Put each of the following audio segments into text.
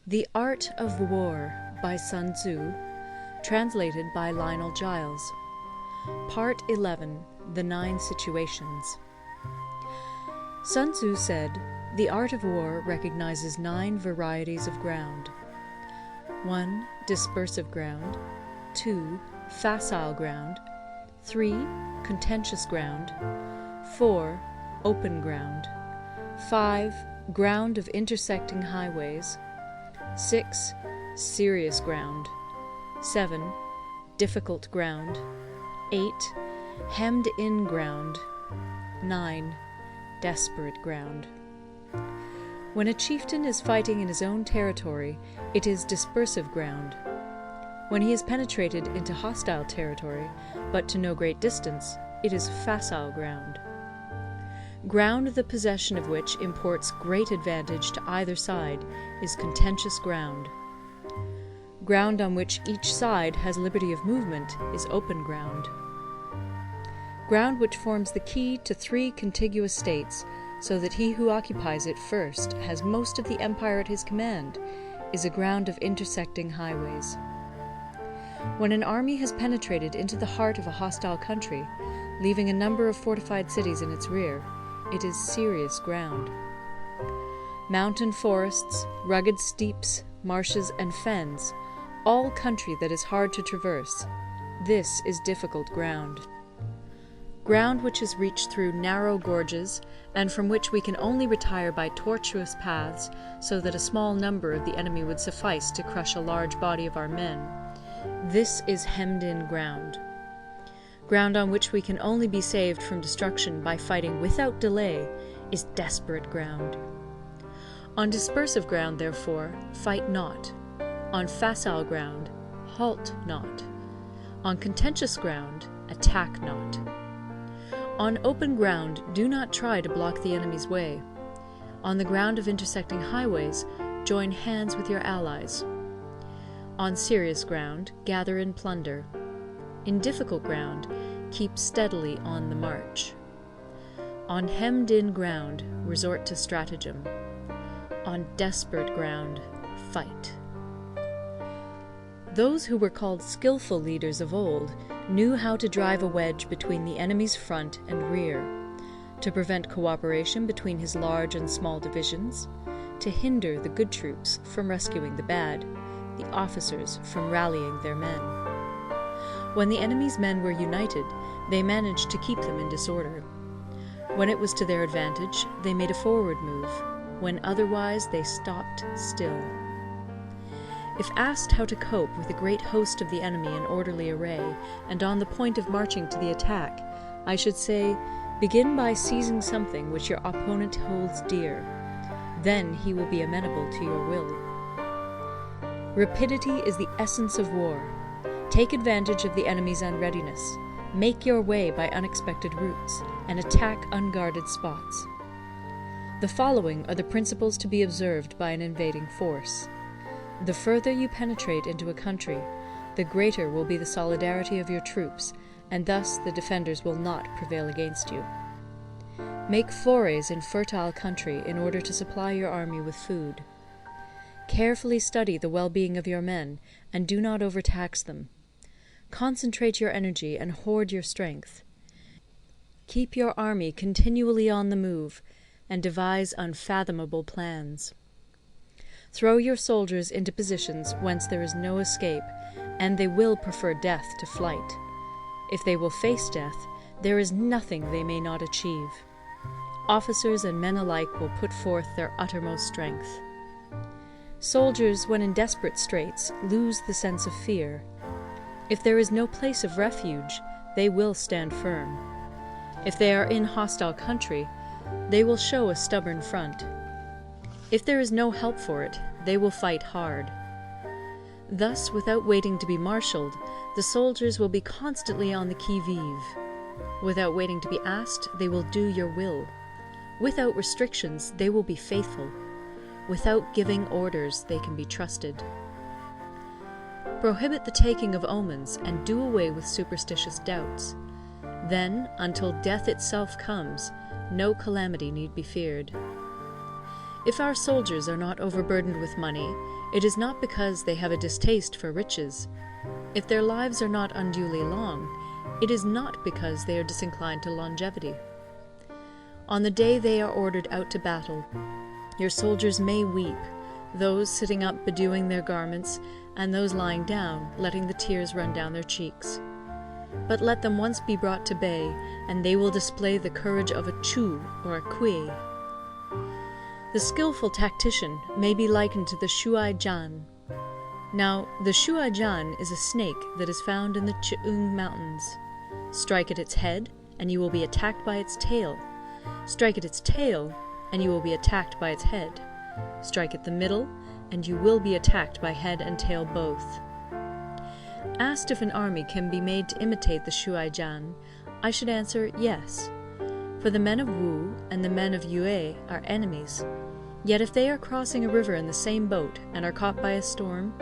The Art of War by Sun Tzu, translated by Lionel Giles. Part 11. The 9 Situations. Sun Tzu said, "The art of war recognizes 9 varieties of ground. 1. Dispersive ground. 2. Facile ground. 3. Contentious ground. 4. Open ground. 5. Ground of intersecting highways. 6. Serious ground. 7. Difficult ground. 8. Hemmed-in ground. 9. Desperate ground." When a chieftain is fighting in his own territory, it is dispersive ground. When he has penetrated into hostile territory, but to no great distance, it is facile ground. Ground the possession of which imports great advantage to either side is contentious ground. Ground on which each side has liberty of movement is open ground. Ground which forms the key to 3 contiguous states, so that he who occupies it first has most of the empire at his command, is a ground of intersecting highways. When an army has penetrated into the heart of a hostile country, leaving a number of fortified cities in its rear, it is serious ground. Mountain forests, rugged steeps, marshes, and fens, all country that is hard to traverse, this is difficult ground. Ground which is reached through narrow gorges, and from which we can only retire by tortuous paths, so that a small number of the enemy would suffice to crush a large body of our men, this is hemmed-in ground. Ground on which we can only be saved from destruction by fighting without delay is desperate ground. On dispersive ground, therefore, fight not. On facile ground, halt not. On contentious ground, attack not. On open ground, do not try to block the enemy's way. On the ground of intersecting highways, join hands with your allies. On serious ground, gather in plunder. In difficult ground, keep steadily on the march. On hemmed-in ground, resort to stratagem. On desperate ground, fight. Those who were called skillful leaders of old knew how to drive a wedge between the enemy's front and rear, to prevent cooperation between his large and small divisions, to hinder the good troops from rescuing the bad, the officers from rallying their men. When the enemy's men were united, they managed to keep them in disorder. When it was to their advantage, they made a forward move. When otherwise, they stopped still. If asked how to cope with a great host of the enemy in orderly array, and on the point of marching to the attack, I should say, begin by seizing something which your opponent holds dear. Then he will be amenable to your will. Rapidity is the essence of war. Take advantage of the enemy's unreadiness. Make your way by unexpected routes, and attack unguarded spots. The following are the principles to be observed by an invading force. The further you penetrate into a country, the greater will be the solidarity of your troops, and thus the defenders will not prevail against you. Make forays in fertile country in order to supply your army with food. Carefully study the well-being of your men, and do not overtax them. Concentrate your energy and hoard your strength. Keep your army continually on the move, and devise unfathomable plans. Throw your soldiers into positions whence there is no escape, and they will prefer death to flight. If they will face death, there is nothing they may not achieve. Officers and men alike will put forth their uttermost strength. Soldiers, when in desperate straits, lose the sense of fear. If there is no place of refuge, they will stand firm. If they are in hostile country, they will show a stubborn front. If there is no help for it, they will fight hard. Thus, without waiting to be marshaled, the soldiers will be constantly on the qui-vive. Without waiting to be asked, they will do your will. Without restrictions, they will be faithful. Without giving orders, they can be trusted. Prohibit the taking of omens, and do away with superstitious doubts. Then, until death itself comes, no calamity need be feared. If our soldiers are not overburdened with money, it is not because they have a distaste for riches. If their lives are not unduly long, it is not because they are disinclined to longevity. On the day they are ordered out to battle, your soldiers may weep, those sitting up bedewing their garments, and those lying down, letting the tears run down their cheeks. But let them once be brought to bay, and they will display the courage of a Chu or a Kui. The skillful tactician may be likened to the Shuai Jan. Now, the Shuai Jan is a snake that is found in the Cheung Mountains. Strike at its head, and you will be attacked by its tail. Strike at its tail, and you will be attacked by its head. Strike at the middle, and you will be attacked by head and tail both. Asked if an army can be made to imitate the Shuai Jan, I should answer yes. For the men of Wu and the men of Yue are enemies. Yet if they are crossing a river in the same boat and are caught by a storm,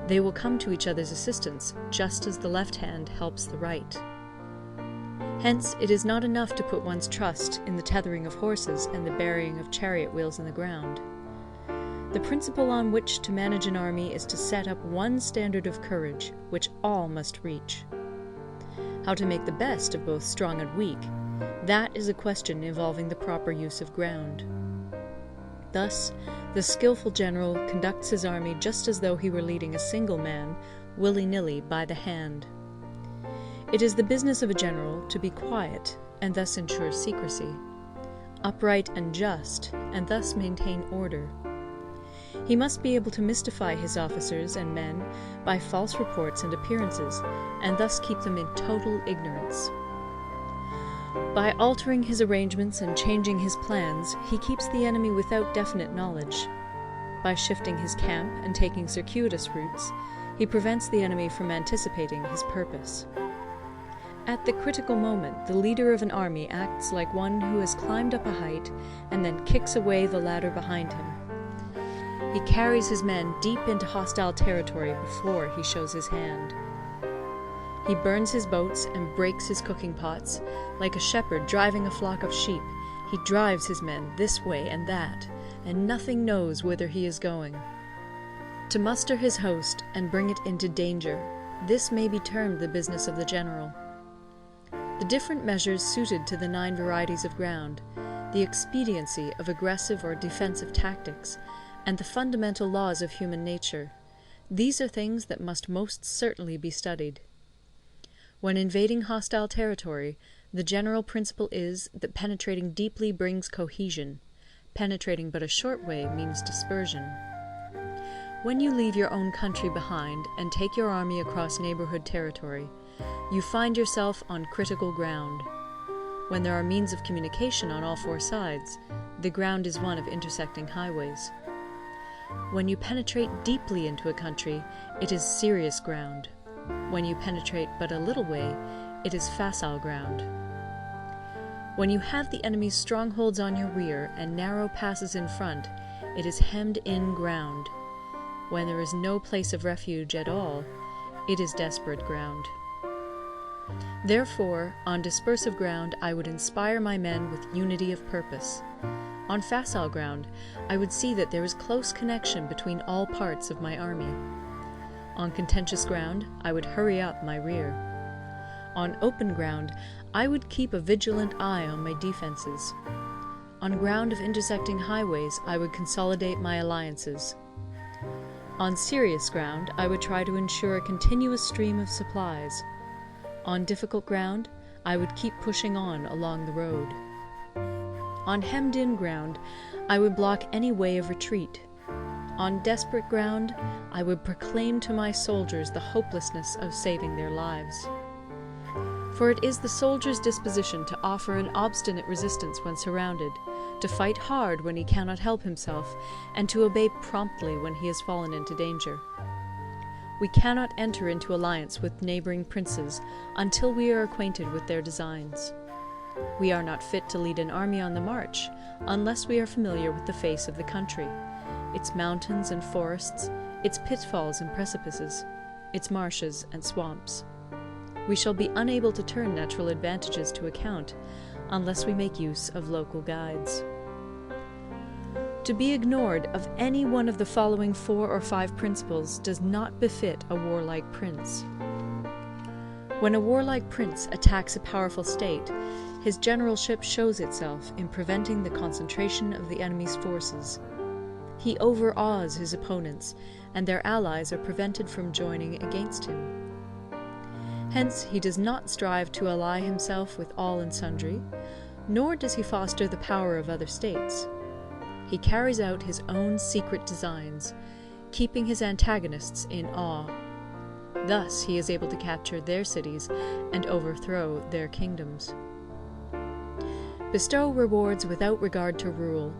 they will come to each other's assistance, just as the left hand helps the right. Hence, it is not enough to put one's trust in the tethering of horses and the burying of chariot wheels in the ground. The principle on which to manage an army is to set up one standard of courage, which all must reach. How to make the best of both strong and weak, that is a question involving the proper use of ground. Thus, the skillful general conducts his army just as though he were leading a single man, willy-nilly by the hand. It is the business of a general to be quiet, and thus ensure secrecy, upright and just, and thus maintain order. He must be able to mystify his officers and men by false reports and appearances, and thus keep them in total ignorance. By altering his arrangements and changing his plans, he keeps the enemy without definite knowledge. By shifting his camp and taking circuitous routes, he prevents the enemy from anticipating his purpose. At the critical moment, the leader of an army acts like one who has climbed up a height and then kicks away the ladder behind him. He carries his men deep into hostile territory before he shows his hand. He burns his boats and breaks his cooking pots. Like a shepherd driving a flock of sheep, he drives his men this way and that, and nothing knows whither he is going. To muster his host and bring it into danger, this may be termed the business of the general. The different measures suited to the 9 varieties of ground, the expediency of aggressive or defensive tactics, and the fundamental laws of human nature, these are things that must most certainly be studied. When invading hostile territory, the general principle is that penetrating deeply brings cohesion. Penetrating but a short way means dispersion. When you leave your own country behind and take your army across neighborhood territory, you find yourself on critical ground. When there are means of communication on all 4 sides, the ground is one of intersecting highways. When you penetrate deeply into a country, it is serious ground. When you penetrate but a little way, it is facile ground. When you have the enemy's strongholds on your rear and narrow passes in front, it is hemmed-in ground. When there is no place of refuge at all, it is desperate ground. Therefore, on dispersive ground, I would inspire my men with unity of purpose. On facile ground, I would see that there is close connection between all parts of my army. On contentious ground, I would hurry up my rear. On open ground, I would keep a vigilant eye on my defenses. On ground of intersecting highways, I would consolidate my alliances. On serious ground, I would try to ensure a continuous stream of supplies. On difficult ground, I would keep pushing on along the road. On hemmed-in ground, I would block any way of retreat. On desperate ground, I would proclaim to my soldiers the hopelessness of saving their lives. For it is the soldier's disposition to offer an obstinate resistance when surrounded, to fight hard when he cannot help himself, and to obey promptly when he has fallen into danger. We cannot enter into alliance with neighboring princes until we are acquainted with their designs. We are not fit to lead an army on the march unless we are familiar with the face of the country, its mountains and forests, its pitfalls and precipices, its marshes and swamps. We shall be unable to turn natural advantages to account unless we make use of local guides. To be ignored of any one of the following 4 or 5 principles does not befit a warlike prince. When a warlike prince attacks a powerful state, his generalship shows itself in preventing the concentration of the enemy's forces. He overawes his opponents, and their allies are prevented from joining against him. Hence, he does not strive to ally himself with all and sundry, nor does he foster the power of other states. He carries out his own secret designs, keeping his antagonists in awe. Thus he is able to capture their cities and overthrow their kingdoms. Bestow rewards without regard to rule,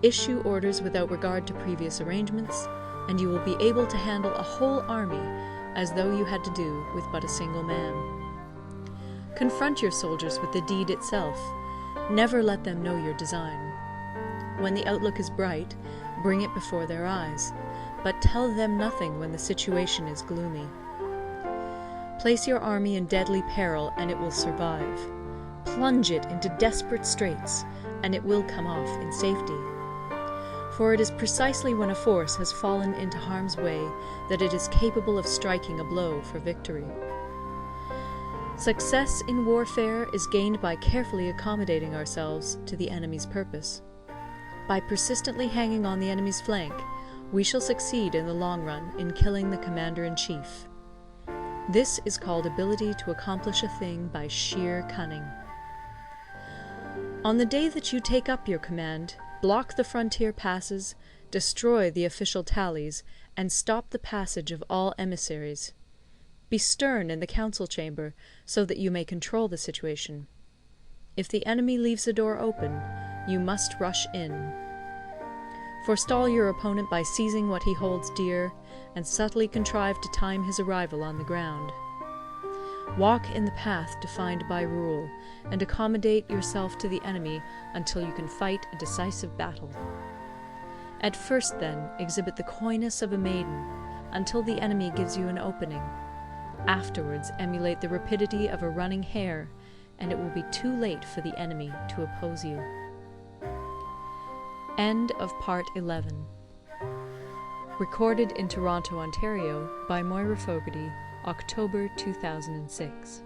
issue orders without regard to previous arrangements, and you will be able to handle a whole army as though you had to do with but a single man. Confront your soldiers with the deed itself. Never let them know your design. When the outlook is bright, bring it before their eyes, but tell them nothing when the situation is gloomy. Place your army in deadly peril, and it will survive. Plunge it into desperate straits, and it will come off in safety. For it is precisely when a force has fallen into harm's way that it is capable of striking a blow for victory. Success in warfare is gained by carefully accommodating ourselves to the enemy's purpose. By persistently hanging on the enemy's flank, we shall succeed in the long run in killing the commander-in-chief. This is called ability to accomplish a thing by sheer cunning. On the day that you take up your command, block the frontier passes, destroy the official tallies, and stop the passage of all emissaries. Be stern in the council chamber, so that you may control the situation. If the enemy leaves the door open, you must rush in. Forestall your opponent by seizing what he holds dear, and subtly contrive to time his arrival on the ground. Walk in the path defined by rule, and accommodate yourself to the enemy until you can fight a decisive battle. At first, then, exhibit the coyness of a maiden, until the enemy gives you an opening. Afterwards, emulate the rapidity of a running hare, and it will be too late for the enemy to oppose you. End of Part 11. Recorded in Toronto, Ontario by Moira Fogarty, October 2006.